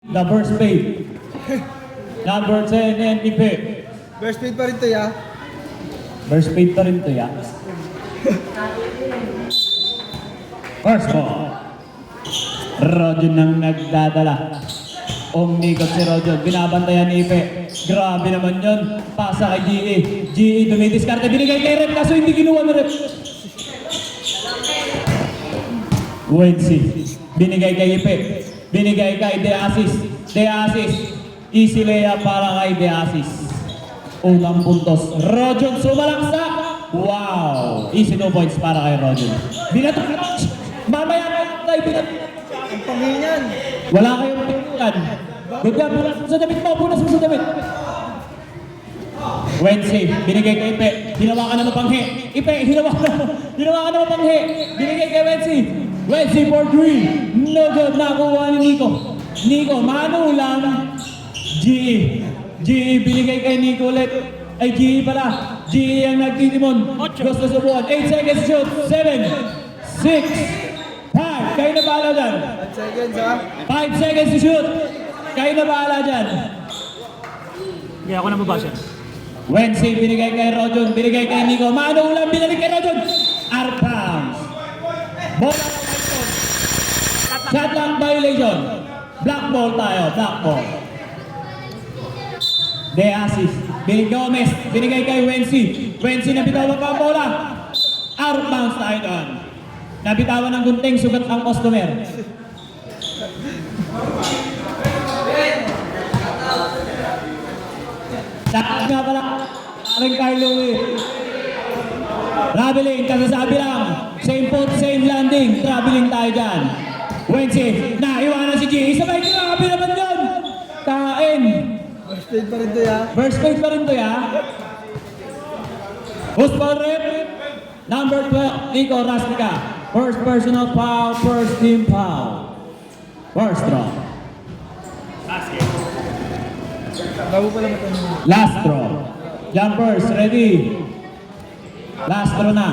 The first spade. Number 10, NDP. First speed pa rin to, ya. First spade pa rin to, ya. First ball. Rojon nang nagdadala. Umikot si Rojon. Binabantayan ni Ipe. Grabe naman yun. Pasa kay GE. GE dumidiskarte. Binigay kay Rep. Kaso hindi kinuha ni Rep. Wensi. Binigay kay Ipe. Binigay kay De Asis. De Asis. Easy layup para kay De Asis. Unang puntos. Rojon sumalaksak. Wow. Easy 2 points para kay Rojon. Binatok. Mamaya tayo binatok. Ang panghingan. Wala kayong tingnan. Good job. Punas mo sa damit mo. Punas mo sa damit. Wensi. Binigay kay Ipe. Hinawakan na mapanghe. Ipe. Hinawakan na mapanghe. Binigay kay Wensi. Wensi for 3. No good. Nakuha ni Nico. Nico. Mano lang. GE. GE. Binigay kay Nico ulit. Ay, GE pala. GE ang nagtitimon. Gusto subukan. 8 seconds shoot. 7, 6, 5. Kayo na bahala dyan. 5 seconds, ha. 5 seconds to shoot. Kayo na bahala dyan. Hindi ako na mabasa. Wensi, binigay kay Rojon. Binigay kay Nico. Mano ulang, binalik kay Rojon. Out of bounds. Bola ng White. Shot lang violation. Black ball tayo. Black ball. De Asis. Gomez. Binigay kay Wensi. Wensi nabitawan pa ang bola. Out of bounds tayo doon. Nabitawan ng gunting, sugat ang customer. Saan nga pala, aring Carlo traveling, kasasabi lang. Same foot, same landing. Traveling tayo dyan. Wensi, naiwanan si G. Sabay, grabe naman yun. Kain. First speed pa rin to, ya. First page pa rin to, ya. Who's ball rep? Number 12, Nico Rastica. First personal foul, first team foul. First draw. Basket. Bago pala matanong. Last draw. Jumpers, ready. Last draw na.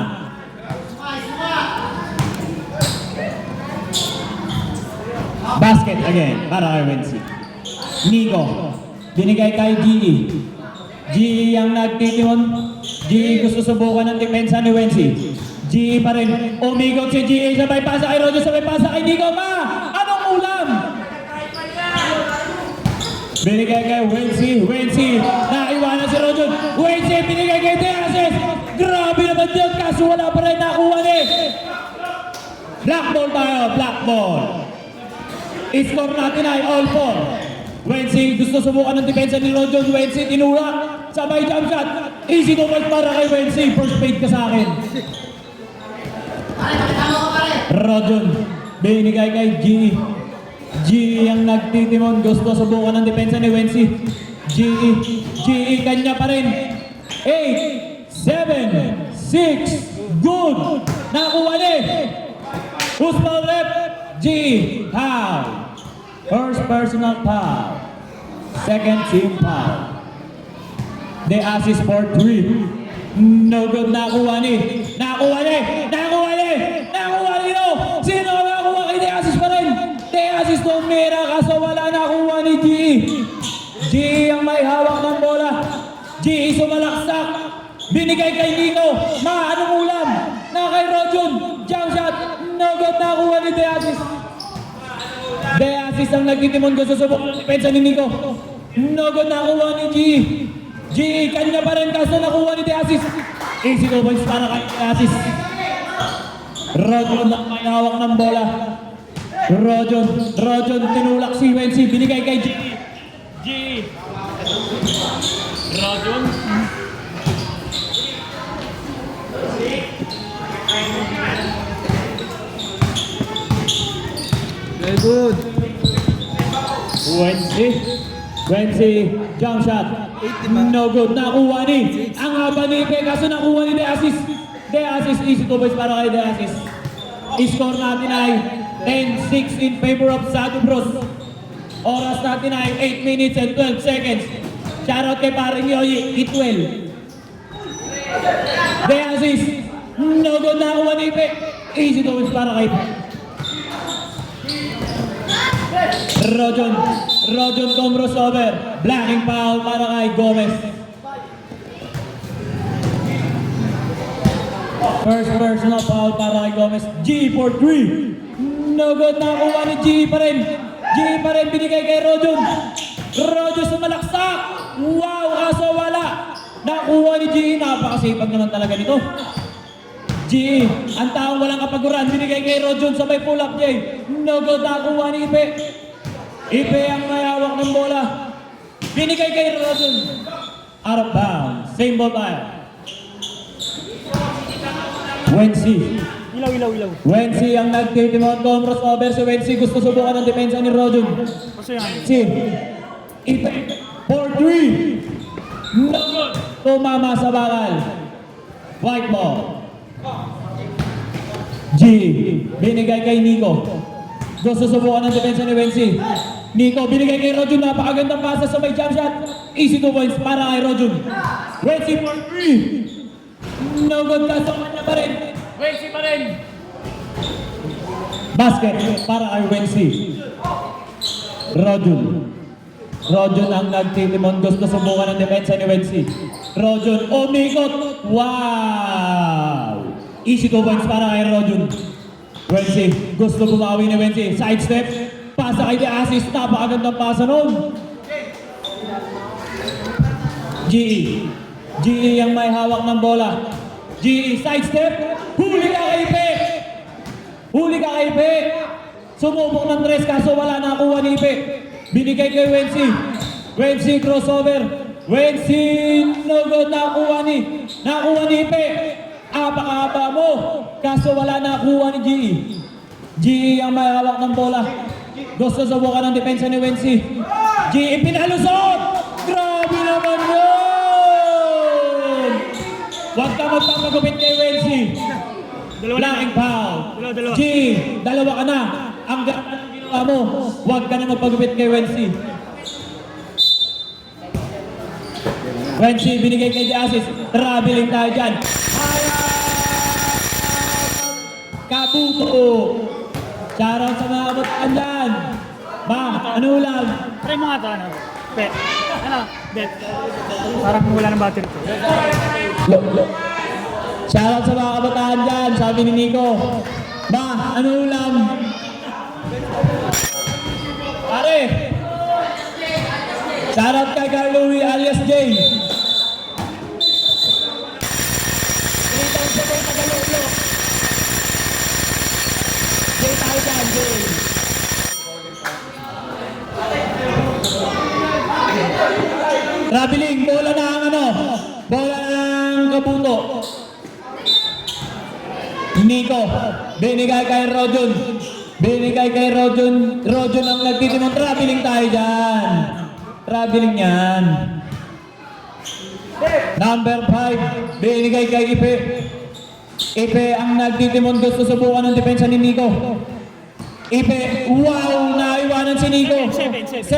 Basket again, para kay Wensi. Nico, binigay kay GE. GE ang nagtitimon. GE gusto subukan ng depensa ni Wensi. GE pa rin. Umikot si GE. Sabay pasa kay Rojo. Sabay pasa kay Nico. Anong ulam? Binigay kay Wensi. Wensi. Naiwanan si Rojo. Wensi. Binigay kay De Asis. Grabe naman yun. Kaso wala pa rin nakuha ni. Black ball tayo. Black ball. I-score natin ay all four. Wensi gusto subukan ng depensa ni Rojo. Wensi tinulak. Sabay jump shot. Easy to fight para kay Wensi. First fade ka sa akin. Rojon, binigay kay GE. GE ang nagtitimon. Gusto subukan ng depensa ni Wensi. GE kanya pa rin. 8, 7, 6, good. Nakuha ni. Who's ball rep? GE, foul. First personal foul. Second team foul. De Asis for 3. No good. Nakuha ni. No. Sino ang nakuha kay De Asis pa rin? De Asis tumira kaso wala nakuha ni GE. GE ang may hawak ng bola. GE sumalaksak. Binigay kay Nico. Anong ulam? Na kay Rojon. Jump shot. No good. Nakuha ni De Asis. De Asis ang nagtitimon. Gusto subukan ng depensa ni Nico. No good. Nakuha ni GE. GE kanya pa rin kaso nakuha ni De Asis. Easy 2 points para kay De Asis. Rojon ang may hawak ng bola. Rojon tinulak si Wensi. Binigay kay GE. Rojon. Very good. Wensi, jump shot. No good. Nakuha ni. Ang haba ni Ipe kaso nakuha ni De Asis. De Asis, easy 2 points para kay De Asis. I-score natin ay 10-6 in favor of Sado Bros. Oras natin ay 8 minutes and 12 seconds. Shoutout kay paring Yoyi, E12. De Asis, no good. Nakuha ni Ipe. Easy 2 points para kay Ipe. Rojon. Rojon crossover. Blocking foul para kay Gomez. First personal foul para kay Gomez. G for 3. No good, nakuha ni G pa rin. G pa rin binigay kay Rojon. Rojon sumalaksak. Wow, kaso wala. Nakuha ni G. Napakasipag naman talaga nito. G, ang taong walang kapaguran, binigay kay Rojon sa may pull-up J. No good, nakuha ni Ipe. Ipe ang mayawak ng bola. Binigay kay Rojon. Out of bounds. Same ball tayo. Wensi. Ilaw. Wensi ang nagtitimon kong crossover. Si Wensi gusto subukan ng depensa ni Rojon. Basta yan. Si Ipe for 3. No good. Tumama sa bakal. White ball. G, binigay kay Nico. Gusto subukan ng depensa ni Wensi. Nico, binigay kay Rojon. Napakagandang pasa sa may jump shot. Easy 2 points para kay Rojon. Wensi for 3. No good, kaso kanya pa rin. Wensi pa rin. Basket para kay Wensi. Rojon. Rojon ang nagtitimon. Gusto subukan ng depensa ni Wensi. Rojon, umikot. Wow! Easy 2 points para kay Rojon. Wensi, gusto bumawi ni Wensi. Side step, pasa kay De Assist. Napakagandang pasa noon. GE. GE ang may hawak ng bola. GE, side step. Huli ka kay Ipe. Huli ka kay Ipe. Sumubok ng tres kaso wala nakuha ni Ipe. Binigay kay Wensi. Wensi crossover. Wensi, no good, nakuha ni Ipe. Apakahaba mo. Kaso wala nakuha ni GE. GE ang may hawak ng bola. Gusto subukan ng depensa ni Wensi. GE pinalusot. Grabe naman yun. Huwag ka magpapagupit kay Wensi. Blocking foul. Dalawa. GE, dalawa ka na. Ang ganda ng ginawa mo. Huwag ka na magpagupit kay Wensi. Wensi, binigay kay De Assist. Traveling tayo dyan. Kabuto. Shoutout sa mga kabataan dyan. Ma, ano ulam? Try mo nga ito, ano? Bet. Ano? Bet. Parang wala ng battery to. Shoutout sa mga kabataan dyan. Sabi ni Nico. Ma, ano ulam? Pare. Shoutout kay Carl Louie alias Jay. 3,000 sa Tagaloglo. Jay tayo dyan, Jay. Traveling, bola na ang ano? Bola ng Kabuto. Nico, binigay kay Rojon. Binigay kay Rojon. Rojon ang nagtitimon. Traveling tayo dyan. Traveling yan. Number 5, binigay kay Ipe. Ipe ang nagtitimon. Gusto subukan ng depensa ni Nico. Ipe, wow, naiwanan si Nico. 7, 6,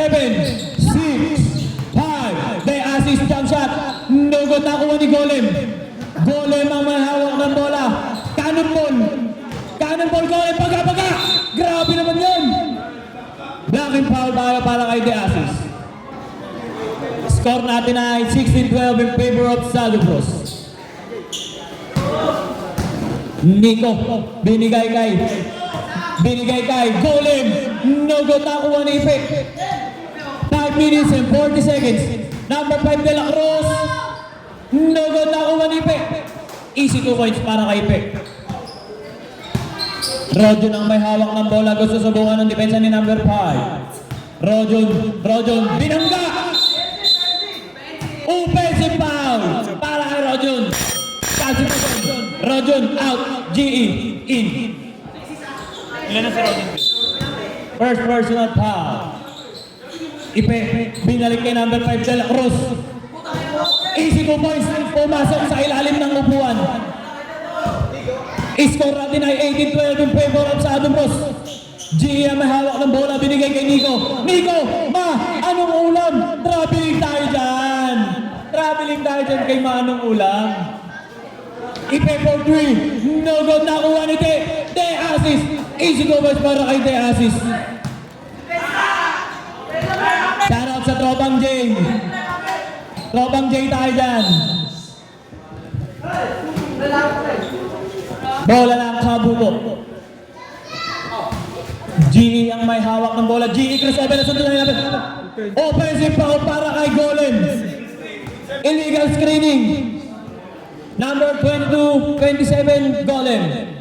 5, De Assist jump shot. Nugod nakuha ni Golem. Golem ang may hawak ng bola. Cannonball, Golem, paga. Grabe naman yun. Blocking foul para kay De Assist. Score natin ay 16-12 in favor of Salubros. Nico, binigay kay Golem. Nugod nakuha ni Ipe. 5 minutes and 40 seconds. Number 5 De La Cruz. Nugod nakuha ni Ipe. Easy 2 points para kay Ipe. Rojon ang may hawak ng bola. Gusto subukan ng depensa ni number 5. Rojon, binangga. Offensive foul para kay Rojon. Rojon out. GE in. Ilan na si Rojon? First personal foul. Ipe, binalik kay number 5 De La Cruz. Easy 2 points. Pumasok sa ilalim ng upuan. Score natin ay 18-12 in favor of Salubros. GE ang may hawak ng bola. Binigay kay Nico. Nico, ma, anong ulam? Traveling tayo dyan. Kay ma, anong ulam? Ipe for 3. No good, nakuha ni De Assist. Easy 2 points para kay De Assist. out sa Tropang J. Tropang J tayo dyan. Bola lang, kabubo. GE ang may hawak ng bola. GE crossover na sunod na natin. Offensive foul para kay Golem. Illegal screening. Number 22-27, Golem.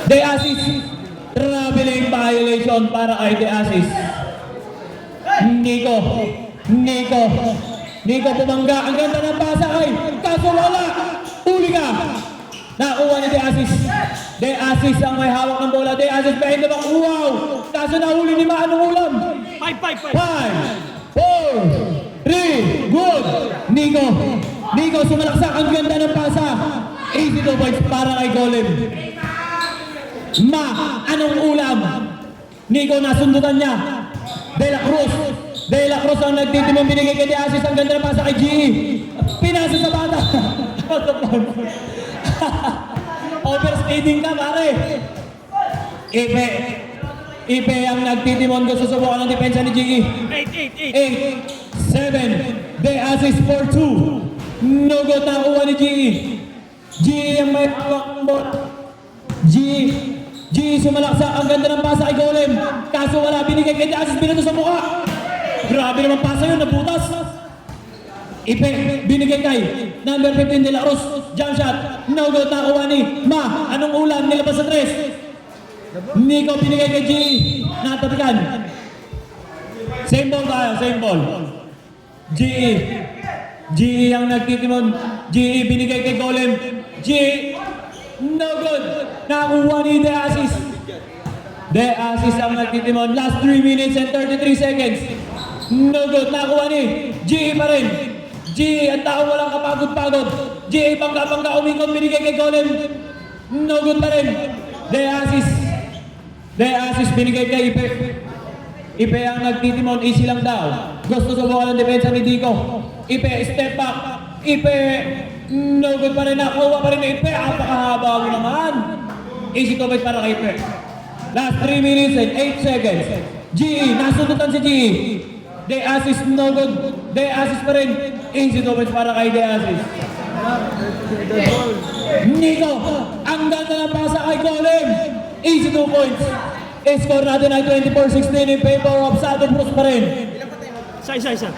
De Asis. Traveling violation para kay De Asis. Nico pumangga. Ang ganda ng pasa kay. Kaso wala. Uli ka. Nakuha ni De Asis. De Asis ang may hawak ng bola. De Asis behind the back. Wow! Kaso nahuli ni Manong Ulam. 5, 4, 3, good! Nico sumalaksak. Ang ganda ng pasa. Easy 2 points para kay Golem. Anong ulam? Nico nasundutan niya. De La Cruz ang nagtitimong binigay kay De Asis. Ang ganda ng pasa kay GE. Pinasa sa bata. Overspeeding ka, pare. Ipe ang nagtitimon ko susubukan ng depensa ni GE. 8, 7. De Asis for 2. No good na kuha ni GE. GE ang may hawak ng bola. GE sumalaksak. Ang ganda ng pasa kay Golem. Kaso wala, binigay kay De Asis. Binato sa mukha. Grabe naman pasa yun, nabutas. Ipe, binigay kay number 15 De La Cruz. Jump shot. No good na kuha ni Anong ulam? Nilabas sa 3. Nico binigay kay GE. Natatikan. Same ball tayo, same ball. GE ang nagtitimon. GE binigay kay Golem. GE, no good. Nakuha ni De Asis. De Asis ang nagtitimon. Last 3 minutes and 33 seconds. No good. Nakuha ni GE pa rin. GE, ang tao walang kapagod-pagod. GE, bangga-bangga umikot, binigay kay Golem. No good pa rin. De Asis, binigay kay Ipe. Ipe ang nagtitimon, easy lang daw. Gusto subukan ng depensa ni Dico. Ipe, step back. Ipe, no good pa rin. Nakuha pa rin ni Ipe. Apakahaba mo naman. Easy to base para kay Ipe. Last 3 minutes and 8 seconds. GE, nasundutan si GE. De Asis, no good. De Asis pa rin. Easy to base para kay De Asis. Nico, ang ganda ng pasa kay Golem. Easy 2 points. Score natin ay 24-16 in favor of Sado Cruz pa rin. Isa. Tres,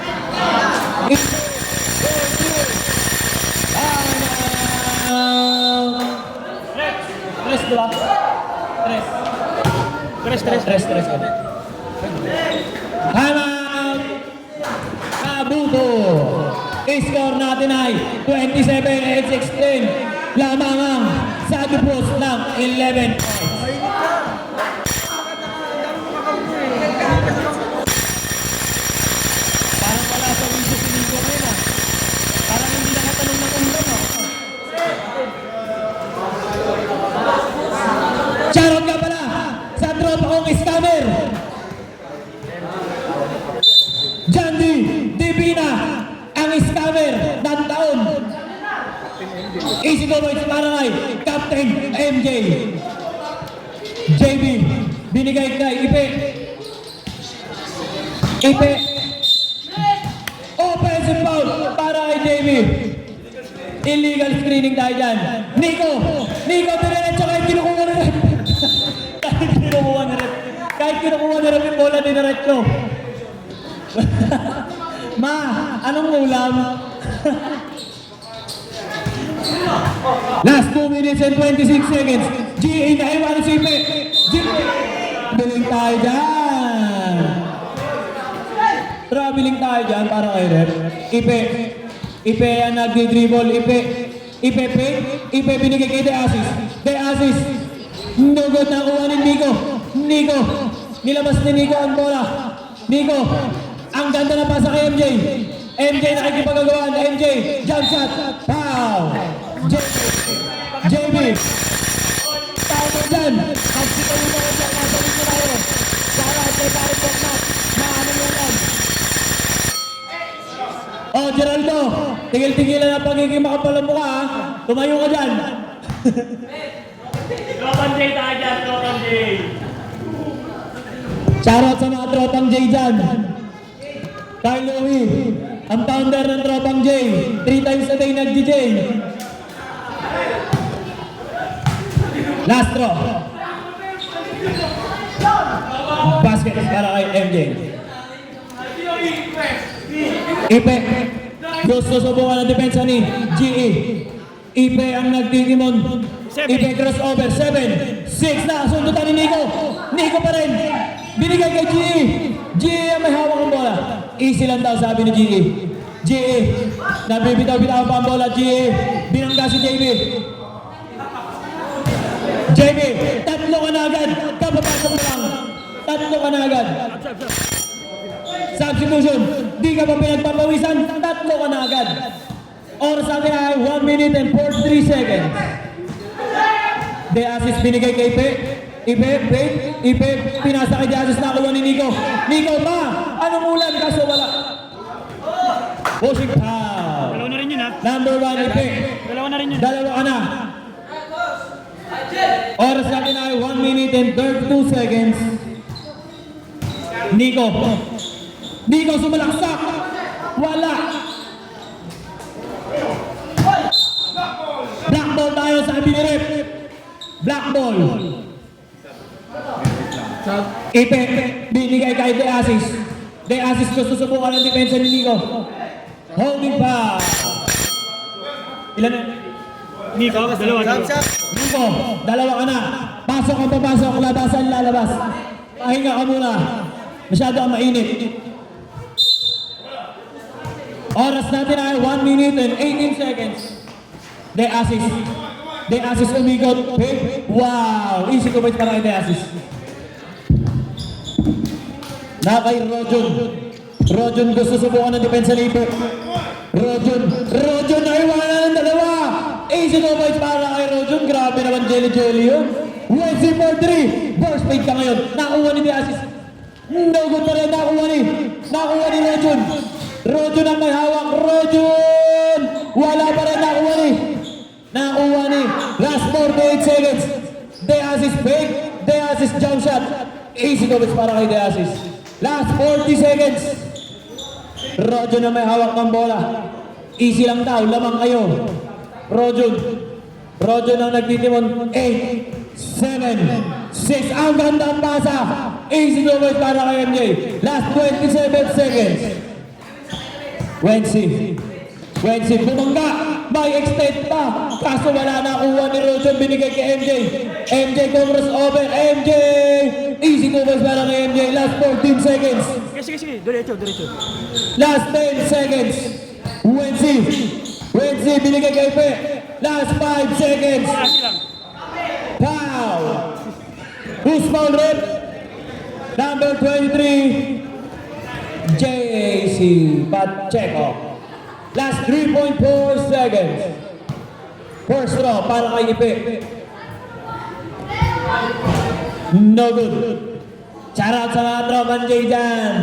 diba? Tres. Time out! Kabuto! Score natin ay 27-16. Lamang ang Sado Cruz ng 11 points. Parang wala sa wiso si Nico ngayon ah. Parang hindi nakatanong ng ulam ah. Charot ka pala sa tropa kong scammer. Jandy Divina ang scammer ng taon. Easy to points para kay Captain MJ. JB binigay kay Ipe. Offensive foul para kay JB. Illegal screening tayo dyan. Nico, diniretso kahit kinukuha na rin. Kahit kinukuha na rin yung bola, diniretso. Anong ulam? Last 2 minutes and 26 seconds. GE na iwan si Ipe. Traveling tayo dyan. Traveling tayo dyan para kay Rep. Ipe yan nagdi-dribble. Ipe binigay kay De Asis. No good na kuha ni Nico. Nilabas ni Nico ang bola. Nico, ang ganda na pasa kay MJ. MJ nakikipagagawan. MJ, jump shot. Pow! JB. Tama dyan. Magsikaw mo na dyan. Nasa rin tayo. Para kay Paris Bernat. Maano mo yan. Oh, Geraldo. Tigil-tigilan ang pagiging makapal ang mukha ha. Tumayo ka dyan. Tropang J tayo dyan, Tropang J. Shoutout sa mga tropang J dyan. Kyle Louie, ang founder ng tropang J. 3 times a day nag-DJ. Last throw. Basket para kay MJ. Ipe. Gusto subukan ang depensa ni GE. Ipe ang nagtitimon. Ipe crossover. 7, 6 na. Sundutan ni Nico. Nico pa rin. Binigay kay GE. GE ang may hawak ng bola. Easy lang daw sabi ni GE. GE. Nabibitaw-bitaw pa ang bola. GE. Binangga si JB. JB. Tatlo ka na agad. Kapapasok mo lang. Tatlo ka na agad. Substitution. Di ka pa pinagpapawisan. Tatlo ka na agad. Oras natin ay 1 minute and 43 seconds. De assist binigay kay Ipe. Ipe, pinasa kay De assist na kuha ni Nico. Nico ba? Anong ulan? Kaso wala. Pushing foul. Dalawa na rin yun ha. Number 1, Ipe. Dalawa na rin yun. Dalawa ka na. Oras natin ay 1 minute and 32 seconds. Nico sumalaksak. Wala. Black ball tayo sa binirip. Black ball. Ipe, binigay kay De assist. De assist gusto subukan ng depensa ni Nico. Holding foul. Ilan na? Nico, dalawa. Nico, dalawa ka na. Pasok ang papasok, labasan, lalabas. Pahinga ka muna. Masyado ang mainit. Oras natin ay 1 minute and 18 seconds. De assist umikot. Wow! Easy to bite para kay De assist. Na kay Rojon gusto subukan ng depensa ni Ipe. Rojon ay wala ng dalawa. Easy to bite para kay Rojon. Grabe naman jelly yun. Wednesday for 3. Burst fade ka ngayon. Nakuha ni De assist. No good pa rin. Nakuha ni Rojon. Rojon ang may hawak. Rojon! Wala pa rin. Nakuha ni. Last 48 seconds. De assist fake. De assist jump shot. Easy to bite para kay De assist. Last 40 seconds. Rojon ang may hawak ng bola. Easy lang daw. Lamang kayo. Rojon ang nagtitimon. 8, 7, 6. Ang ganda ang pasa. Easy to bite para kay MJ. Last 27 seconds. Wensi, bumangga. May extend pa. Kaso wala na kuha ni Rojon. Binigay kay MJ. MJ crossover. MJ. Easy to bite para kay MJ. Last 14 seconds. Sige. Diretso. Last 10 seconds. Wensi binigay kay Ipe. Last 5 seconds. Lang. Foul. Who's foul red? Number 23. JC Pacheco. Last 3.4 seconds. First throw para kay Ipe. No good. Shout out sa mga tropan J dyan.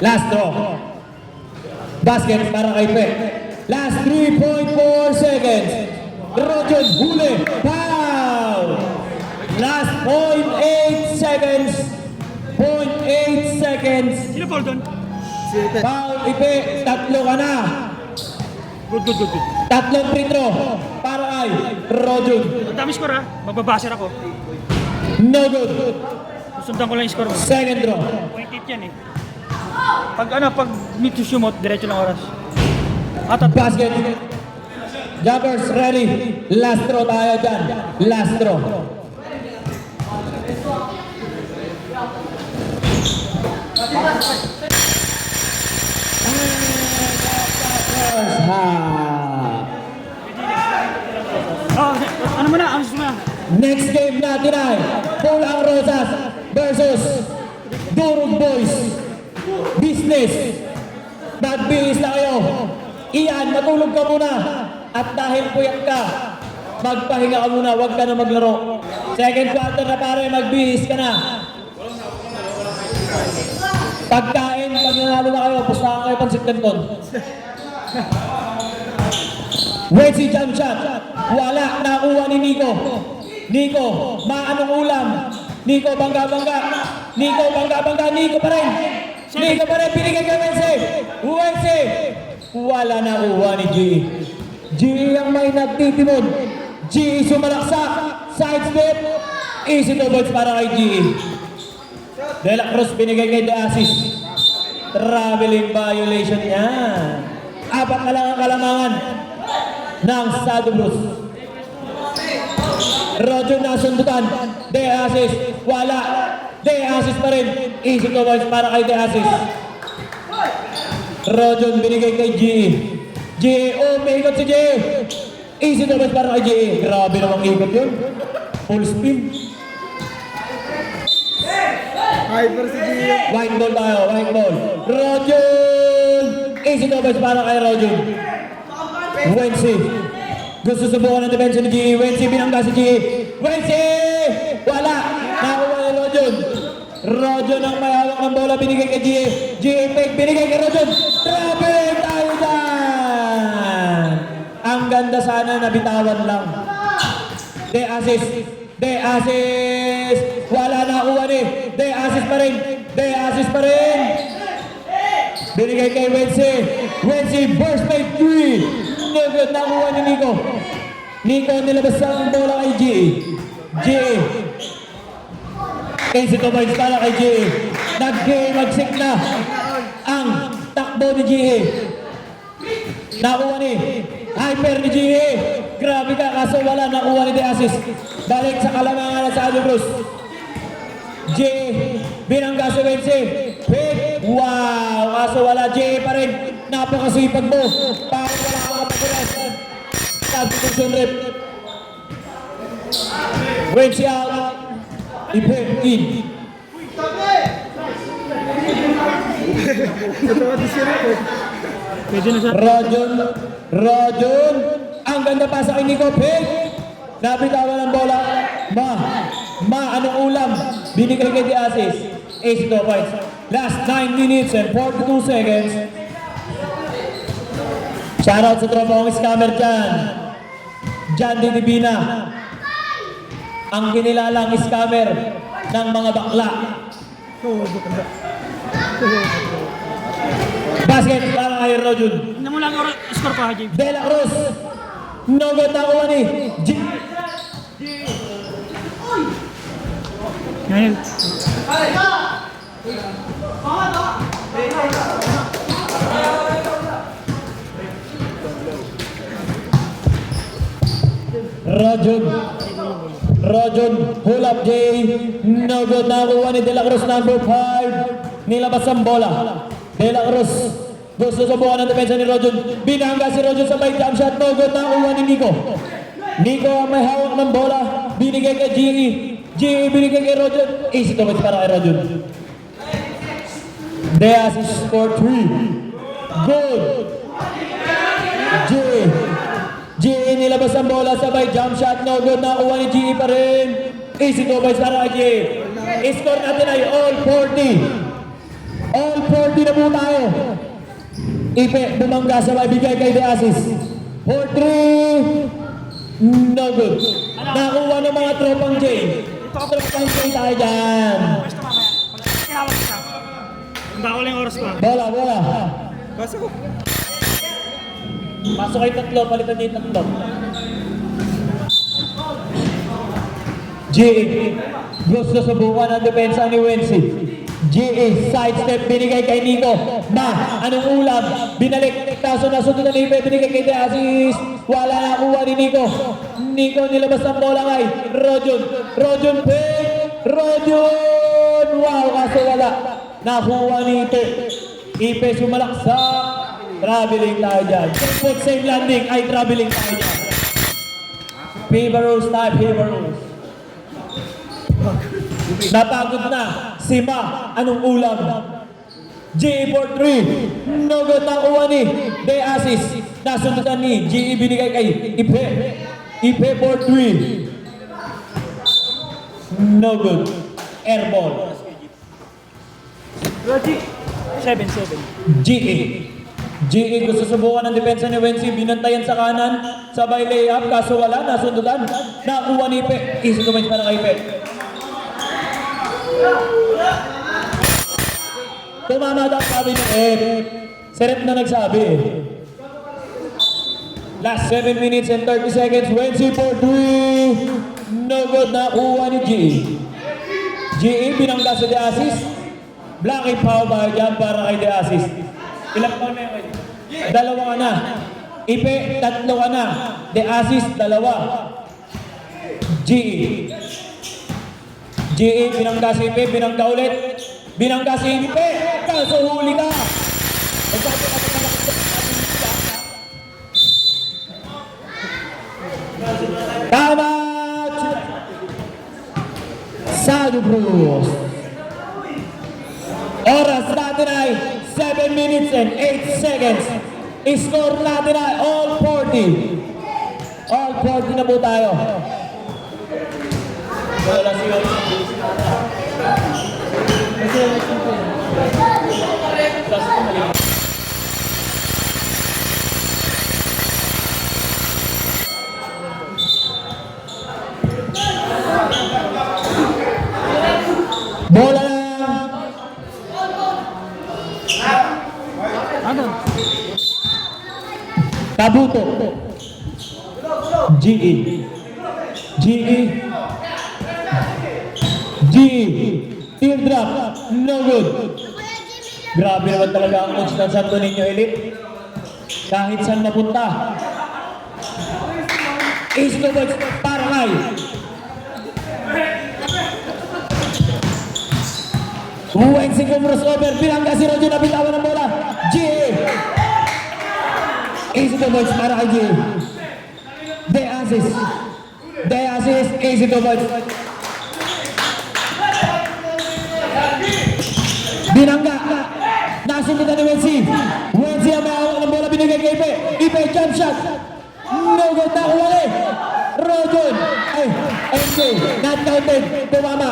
Last throw. Basket para kay Ipe. Last 3.4 seconds. Rojon huli. Foul. Last 0.8 seconds. 0.8 seconds. Sino foul doon? Si Ipe. Foul Ipe. Tatlo ka na. Good. Tatlong free throw para kay Rojon. Ang dami score ha. Magbabaser ako. No good. Sundan ko lang yung score mo. Second throw. 0.8 yan eh. Pag need to shoot, diretso lang oras. Basket. Jumpers ready. Last throw tayo dyan. Last throw. First half. Ano mo na? Next game natin ay Pulang Rosas versus Durog Boys. Business. Magbihis na kayo. Ian, matulog ka muna. At dahil puyat ka, magpahinga ka muna. Huwag ka na maglaro. Second quarter na pare, magbihis ka na. Pagkain, pag nanalo na kayo, pustahan kayo pansit canton. Wait si jump shot. Wala, nakuha ni Nico. Nico, anong ulam? Nico, bangga-bangga. Nico, bangga-bangga. Nico pa rin. Nico pa rin. Binigay kay Wednesday. Wednesday. Wala na kuha ni G.E. G.E. ang may nagtitimod. G.E. sumalaksak. Sidestep. Easy to balls para kay G.E. De La Cruz binigay kay De Asis. Traveling violation niya. 4 na lang ang kalamangan ng Shadow Blues. Roger na sundutan. De Asis. Wala. De Asis pa rin. Easy to balls para kay De Asis. Roger binigay kay G.E. G.E. Oh, may ikot si G.E. Easy to balls para kay G.E. Grabe namang ikot yun. Full spin. Hyper si Gio. White ball tayo, white ball. Roger! Easy to balls para kay Roger. Wednesday. Gusto subukan ng depensa ni G.E. Wednesday binangga si G.E. Wednesday! Wala! Nakuha ni Roger. Roger ang may hawak ng bola binigay kay G.E. G.E. fake binigay kay Roger. Traveling tayo dyan! Ang ganda sana nabitawan lang. De Asis. De Asis. Wala na kuha ni. De Asis pa rin. De Asis pa rin. Binigay kay Wednesday. Wednesday burst by 3. No good. Nakuha ni Nico. Nico nilabas ang bola kay G.E. G.E. Easy to balls para kay G.E. Nag-magsik na ang takbo ni G.E. Nakuha ni Hyper ni G.E. Grabe ka, kaso wala nakuha ni De Asis. Balik sa kalamangan sa Shadow Blues. G.E. binangga si Wednesday. Pick. Wow, kaso wala. G.E. pa rin. Napakasipag mo. Parang wala ka kapagulas. Substitution rep. Wednesday out. Ipe in. Natawa di si Rico. Pwede na siya. Rojon. Ang ganda pa sa kay Nico. Pick. Nabitawan ng bola. Anong ulam? Binigay kay De Asis. Ace to points. Last 9 minutes and 42 seconds. Shoutout sa tropong scammer dyan. John D. Divina. Ang kinilalang scammer ng mga bakla. Basket para kay Rojon. Hindi mo lang score ko, Haji. De La Cruz. No good na kuha ni Ngayon. Rojon, pull up J. No good na kuha ni De La Cruz number 5. Nilabas ang bola. De La Cruz. Gusto subukan ng depensa ni Rojon. Binangga si Rojon sa may jump shot. No good na kuha ni Nico. Nico ang may hawak ng bola. Binigay kay G.E. G.E. binigay kay Rojon. Easy to match para kay Rojon. De Asis for 3. Good. G.E. nilabas ang bola sa may jump shot. No good na kuha ni G.E. pa rin. Easy to match para kay G.E. Score natin ay all 40. All 40 na po tayo. Ipe, bumangga sa maibigay kay De Asis. 4-3. No good. Nakuha ng mga tropang J. Tropang J tayo dyan. Pwesto mamaya. Kinawag siya. Handa ko lang yung oras ko. Bola. Pasok. Pasok kayo tatlo, palitan niyo yung tatlo. J. Gusto subukan ang depensa ni Wensi. G.E. sidestep binigay kay Nico. Anong ulam? Binalik. Kaso nasunod na ni Ipe. Binigay kay De Asis. Wala na kuha ni Nico. Nico nilabas ng bola kay Rojon pick. Rojon! Wow, kaso wala. Nakuha ni Ipe. Ipe sumalaksak. Traveling tayo dyan. Put same landing ay traveling tayo dyan. Fever Rose type, Fever Rose. Napagod na si anong ulam? G.E. for 3. No good na kuha ni De Asis. Nasundan ni G.E. binigay kay Ipe for 3. No good. Airball. Roji. 7. G.E. GE gusto subukan ng depensa ni Wensi, binantayan sa kanan, sabay layup, kaso wala, nasundutan, nakuha ni Ipe, easy to match para kay Ipe. Tumama daw sabi ng F, Serep na nagsabi. Last 7 minutes and 30 seconds, Wensi for 3, no good, nakuha ni GE. GE binangga sa De Asis, blocking foul ba dyan para kay De Asis. Ilang foul na yun? Dalawa ka na. Ipe, tatlo ka na. De Asis, dalawa. GE. GE, binangga si Ipe, binangga ulit. Binangga si Ipe, kaso huli ka. Nagsabi ka sa malakit sa tama! Sado Cruz. Oras natin ay 7 minutes and 8 seconds. Score natin ay all 40. All 40 na po tayo. Wala siya. Bola lang. Kabuto. GE. GE. GE. Teardrop. No good. Grabe naman talaga ang coach ng Santo Niño Elite. Kahit saan napunta. Ace to box para kay Wensi crossover. Bilangga si Rojo na bitawan ng bola. GE. Ace to box para kay GE. De Asis. De Asis. Ace to box. Binangga. Nasundutan ni Wensi. Wensi ang may hawak ng bola, binigay kay Ipe. Ipe, jump shot. No good, nakuha ni Rojon. Ay, MJ. Not counted. Tumama.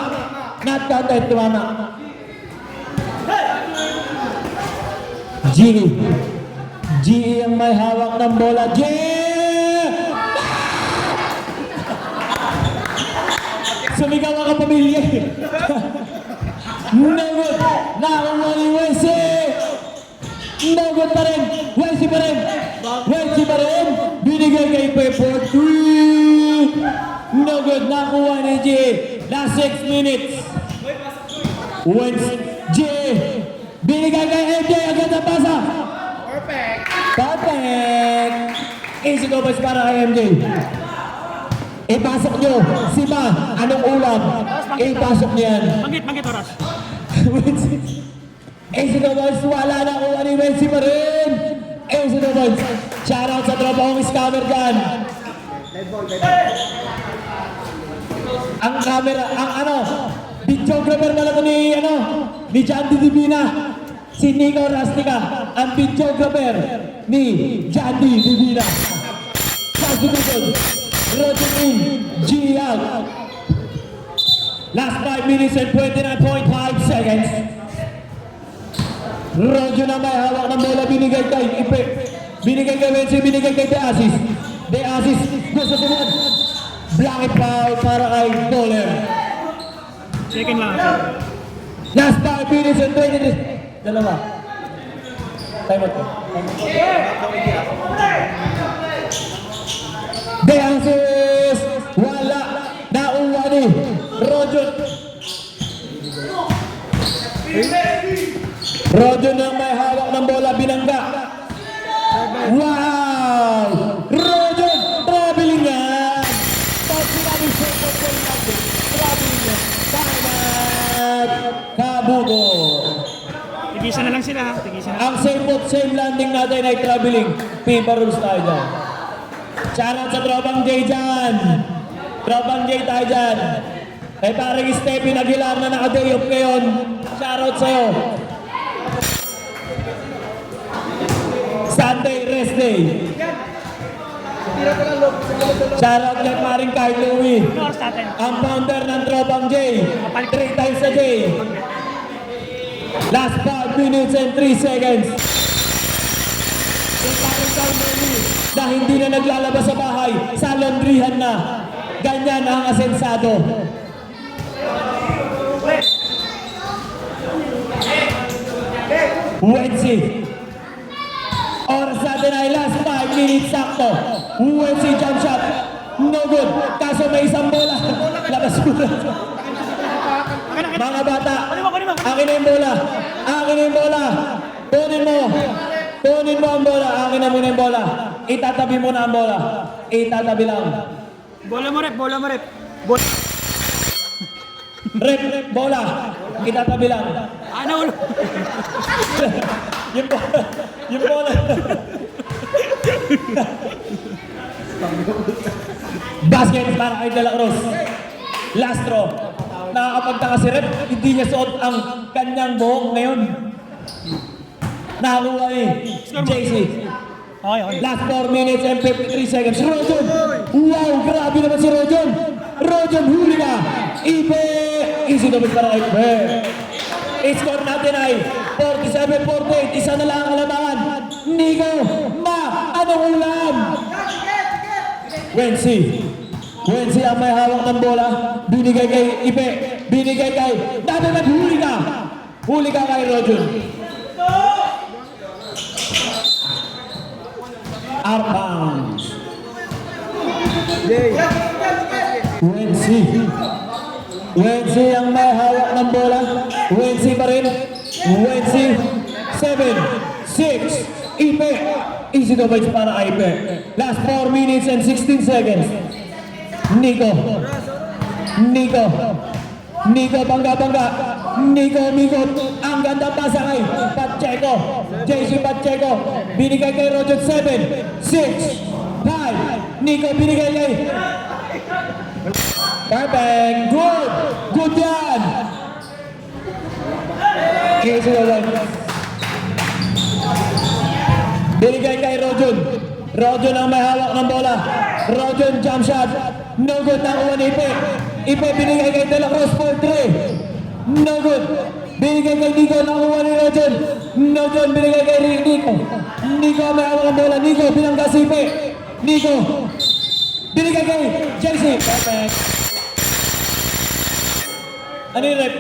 Not counted. Tumama. GE. GE ang may hawak ng bola. GE! Sumigaw ang kapamilya. No good. Nakakuha ni Wensi. No good pa rin. Wensi pa rin. Wensi pa rin. Binigay kay Ipe for 3. No good. Nakuha ni G. Last 6 minutes. Wensi. G. Binigay kay MJ. Agad na pasa. Perfect. Perfect. Easy go boys para kay MJ. Ipasok nyo. Si Ma. Anong ulam? Ipasok nyo yan. Manggit oras. Ace to boys, wala na kuha ni Wensi pa rin. Ace to boys. Shoutout sa tropa kong scammer dyan. Ang camera, ang videographer pala ito ni Jandy Divina. Si Nico Rastica, ang videographer ni Jandy Divina. Substitution, Roger in, G-Out. Last 5 minutes and 29.5 seconds. Rojo na may hawak ng bola, binigay kay Ipe. Binigay kay Wensi, binigay kay De Asis. De Asis, gusto sumunod. Blanket foul para kay Doller. Second lang. Last 5 minutes and 20. Dalawa. Time out ko. De Asis, wala. Nauwa ni Rojo. Rojo na may hawak ng bola, binangga. Wow! Rojo, traveling yan! Pag sinabi support sa natin, traveling yan. Timeout! Kabuto! Tigisa na lang sila ha. Tigisa na. Ang same boat, same landing natin ay traveling. FIFA rules tayo dyan. Shoutout sa Tropang J dyan. Tropang J tayo dyan. Kay paring Stephen Aguilar na naka-day off ngayon. Shoutout sa'yo. Sunday, rest day. Shoutout kay paring Kyle Louie. Oras natin. Ang founder ng Tropang J. 3 times a day. Last 5 minutes and 3 seconds. na hindi na naglalabas sa bahay, sa laundryhan na. Ganyan ang asensado. Wensi. Oras natin ay last 5 minutes sakto. Wensi jump shot. No good. Kaso may isang bola. Labas bola. Mga bata, akin na yung bola. Akin na yung bola. Kunin mo. Kunin mo ang bola. Akin na muna yung bola. Itatabi mo na ang bola. Itatabi lang. Bola mo rep, bola mo rep. Rep, bola. Itatabi lang. Ano ulo? Yung bola. Yung bola. Basket para kay De La Cruz. Last throw. Nakakapagtaka si Rep, hindi niya suot ang kanyang buhok ngayon. Nakakuha ni JC. Okay, okay. Last 4 minutes and 53 seconds. Rojon! Wow, grabe naman si Rojon! Rojon, huli ka! Ibe! Easy double para kay Ibe. I-score natin ay 47-48. Isa na lang ang kalamangan. Nico! Ma! Anong ulam? Wensi. Wensi ang may hawak ng bola. Binigay kay Ibe. Binigay kay... Dati naghuli ka! Huli ka kay Rojon. Arpang. Jay. Wensi. Wensi ang may hawak ng bola. Wensi pa rin. Wensi. 7, 6, Ipe. Easy to bench para Ipe. Last 4 minutes and 16 seconds. Nico. Nico. Nico, bangga-bangga. Nico, ang ganda pasa kay Pacheco. JC Pacheco. Binigay kay Roger 7, 6, 5. Nico, binigay kay... Perfect. Good. Good yan. Easy to bench. Binigay kay Rojon. Rojon ang may hawak ng bola. Rojon jump shot. No good na kuha ni Ipe. Ipe binigay kay De La Cruz for 3. No good. Binigay kay Nico na kuha ni Rojon. No good. Binigay kay Nico. Nico ang may hawak ng bola. Nico binangga si Ipe. Nico. Binigay kay JC. Perfect. Ano yung rep?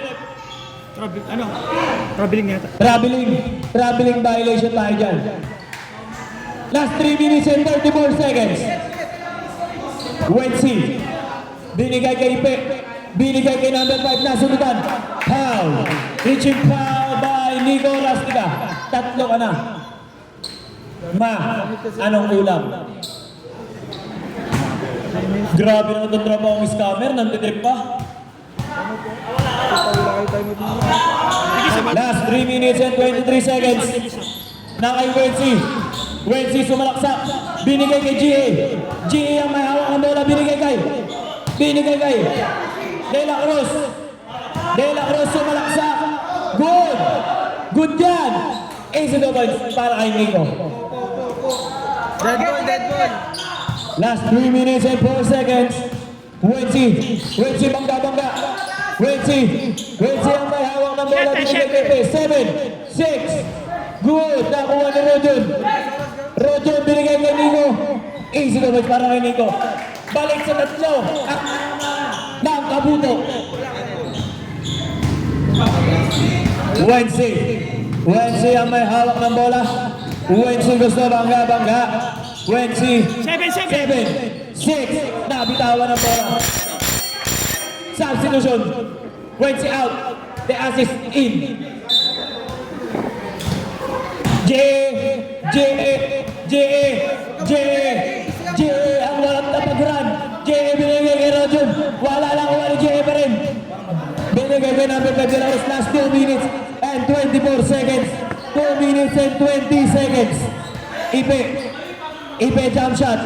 Traveling yata. Traveling violation tayo dyan. Last 3 minutes and 34 seconds. Wensi. Binigay kay Ipe. Binigay kay number 5 na sundutan. Foul. Reaching foul by Nico Rastica. 3 ka na. Ma, anong ulam? Grabe naman itong trabaho ng scammer. Nanditrip pa. Last 3 minutes and 23 seconds. Na kay Wensi. Wensi sumalaksak. Binigay kay GA. GA ang may hawak ng bola. Binigay kay De La Cruz. De La Cruz sumalaksak. Good. Good yan. Easy double para kay Nico. Dead ball. Last 3 minutes and 4 seconds. Wensi. Wensi bangga. Wensi ang may hawak ng bola. Binigay kay 7, 6. Good. Nakuha ni Rojon. Rojon binigay kay Nico. Easy double para kay Nico. Balik sa 3. Ng kabuto. Wensi ang may hawak ng bola. Wensi gusto bangga. Wensi 7, 6. Nabitawan ng bola. Substitution. Wensi out. The assist in. Ang walang tapaguran. Binigay kay Rojon. Wala lang kuha ni pa rin. Binigay kay number 5 de la Cruz. Last 2 minutes and 24 seconds. 2 minutes and 20 seconds. Ipe jump shot.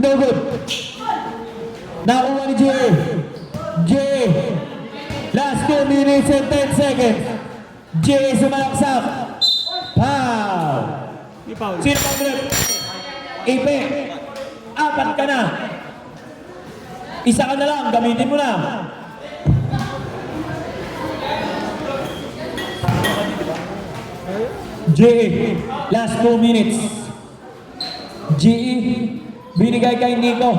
No good. Nakuha ni Last 2 minutes and 10 seconds. Sumalaksak. Foul. Di foul. Sino pang rep? Ipe. 4 ka na. Isa ka na lang. Gamitin mo na. Last 2 minutes. GE, binigay kay Nico.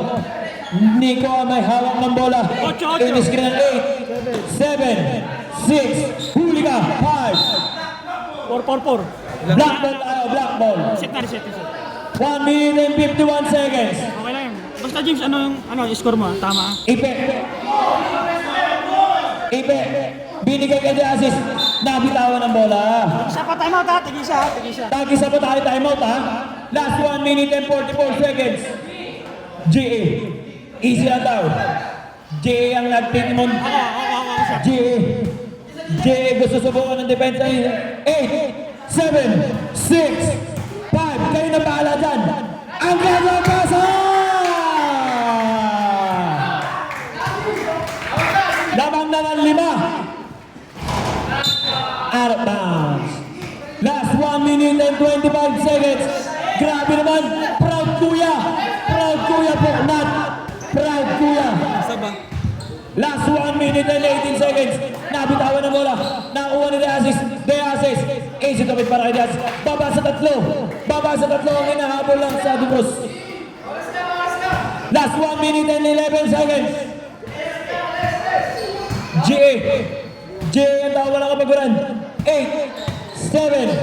Nico ang may hawak ng bola. Ocho. In-screen ng 8, 7, 6, huli ka, 5. 4. Black ball tayo, black ball. Reset na, reset. 1 minute and 51 seconds. Okay lang yan. Basta James, yung score mo? Tama. Ipe. Binigay kay The Assist. Nabitawan ng bola. Isa pa timeout ha. Tig-isa. Tag-isa pa tayo timeout ha. Last 1 minute and 44 seconds. GA. Easy lang daw. GA ang nagtitimon. GA gusto subukan ng depensa. 8, 7, 6, 5. Kayo na bahala dyan. Ang gagawin pasa! Lamang na ng 5. Out of bounds. Last 1 minute and 25 seconds. Grabe naman. Proud kuya. Proud kuya po. Not proud kuya. Last 1 minute and 18 seconds. Nabitawan ng bola. Nakuha ni The Assist. The Assist. Easy to beat para kay The Assist. Baba sa tatlo. Ang hinahabol lang sa Dubros. Last 1 minute and 11 seconds. GA ang tao, walang kapaguran. 8, 7,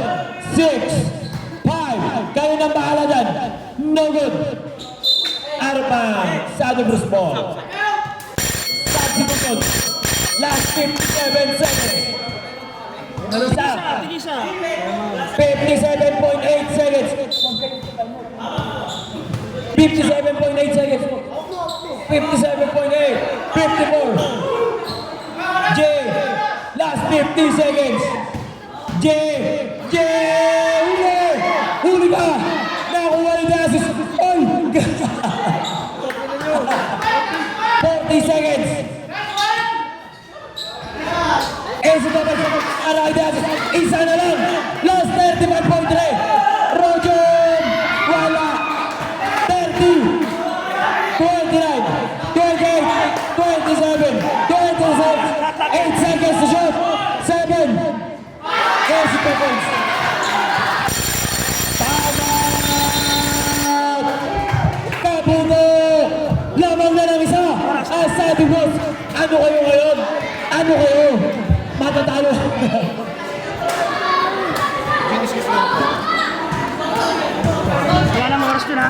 6, 5. Kayo nang bahala dyan. No good. Out of bounds. Sa Dubros ball. Substitution. Last 57 seconds. Isa. Tig-isa. 57.8 seconds. 57.8 seconds. 57.8. 54. J. Last 50 seconds. J. Huli ka. Nakuha ni The Assist. Oy. 40 seconds. Easy to beat. Aray The Assist. Isa na lang. Last 35.3. Roger. Wala. 30. 29. 28. 27. 26. 8 seconds to shoot. 7. Easy to beat. Tamat. Kabuto. Lamang na ng isa. Asa Dubros. Ano kayo ngayon? Ano kayo? Matatalo. Wala na oras dun ha.